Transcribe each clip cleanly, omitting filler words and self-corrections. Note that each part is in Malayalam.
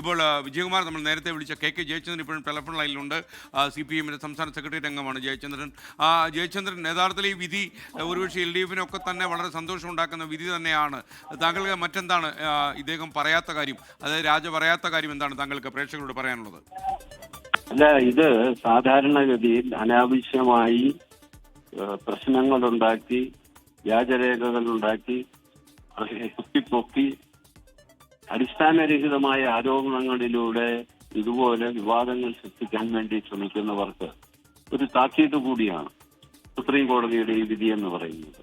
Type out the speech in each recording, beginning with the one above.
ഇപ്പോൾ വിജയകുമാർ നമ്മൾ നേരത്തെ വിളിച്ച കെ ജയചന്ദ്രൻ ഇപ്പോഴും ടെലിഫോൺ ലൈനിലുണ്ട്. CPM-ന്റെ സംസ്ഥാന സെക്രട്ടേറിയറ്റ് അംഗമാണ് ജയചന്ദ്രൻ. ജയചന്ദ്രൻ, യഥാർത്ഥത്തിൽ ഈ വിധി ഒരുപക്ഷെ LDF-നൊക്കെ തന്നെ വളരെ സന്തോഷം ഉണ്ടാക്കുന്ന വിധി തന്നെയാണ്. താങ്കൾക്ക് മറ്റെന്താണ് ഇദ്ദേഹം പറയാത്ത കാര്യം, അതായത് രാജ പറയാത്ത കാര്യം എന്താണ് താങ്കൾക്ക് പ്രേക്ഷകരോട് പറയാനുള്ളത്? അല്ല, ഇത് സാധാരണഗതിയിൽ അനാവശ്യമായി പ്രശ്നങ്ങളുണ്ടാക്കി, വ്യാജരേഖകളുണ്ടാക്കി, പൊക്കി അടിസ്ഥാനരഹിതമായ ആരോപണങ്ങളിലൂടെ ഇതുപോലെ വിവാദങ്ങൾ സൃഷ്ടിക്കാൻ വേണ്ടി ശ്രമിക്കുന്നവർക്ക് ഒരു താക്കീത് കൂടിയാണ് സുപ്രീം കോടതിയുടെ ഈ വിധി എന്ന് പറയുന്നത്.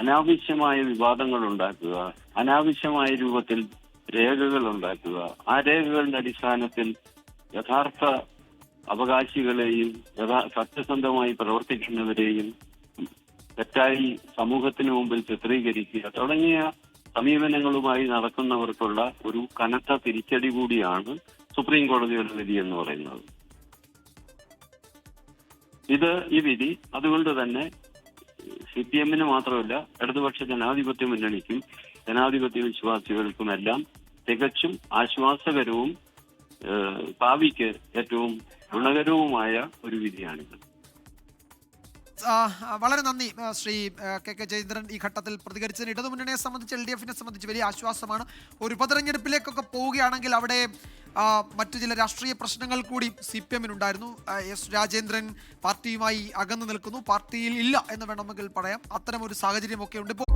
അനാവശ്യമായ വിവാദങ്ങൾ ഉണ്ടാക്കുക, അനാവശ്യമായ രൂപത്തിൽ രേഖകൾ ഉണ്ടാക്കുക, ആ രേഖകളുടെ അടിസ്ഥാനത്തിൽ യഥാർത്ഥ അവകാശികളെയും സത്യസന്ധമായി പ്രവർത്തിക്കുന്നവരെയും തെറ്റായി സമൂഹത്തിന് മുമ്പിൽ ചിത്രീകരിക്കുക തുടങ്ങിയ സമീപനങ്ങളുമായി നടക്കുന്നവർക്കുള്ള ഒരു കനത്ത തിരിച്ചടി കൂടിയാണ് സുപ്രീം കോടതിയുടെ വിധി എന്ന് പറയുന്നത്. ഈ വിധി അതുകൊണ്ട് തന്നെ CPM-ന് മാത്രമല്ല, ഇടതുപക്ഷ ജനാധിപത്യ മുന്നണിക്കും ജനാധിപത്യ വിശ്വാസികൾക്കുമെല്ലാം തികച്ചും ആശ്വാസകരവും ഭാവിക്ക് ഏറ്റവും ഗുണകരവുമായ ഒരു വിധിയാണിത്. വളരെ നന്ദി ശ്രീ കെ ജയചന്ദ്രൻ. ഈ ഘട്ടത്തിൽ പ്രതികരിച്ചതിന് ഇടതുമുന്നണിയെ സംബന്ധിച്ച് LDF-നെ സംബന്ധിച്ച് വലിയ ആശ്വാസമാണ്. ഒരു ഉപതെരഞ്ഞെടുപ്പിലേക്കൊക്കെ പോവുകയാണെങ്കിൽ അവിടെ മറ്റു ചില രാഷ്ട്രീയ പ്രശ്നങ്ങൾ കൂടി CPM-നുണ്ടായിരുന്നു. S രാജേന്ദ്രൻ പാർട്ടിയുമായി അകന്നു നിൽക്കുന്നു, പാർട്ടിയിൽ ഇല്ല എന്ന് വേണമെങ്കിൽ പറയാം. അത്തരമൊരു സാഹചര്യമൊക്കെ ഉണ്ട് ഇപ്പോൾ.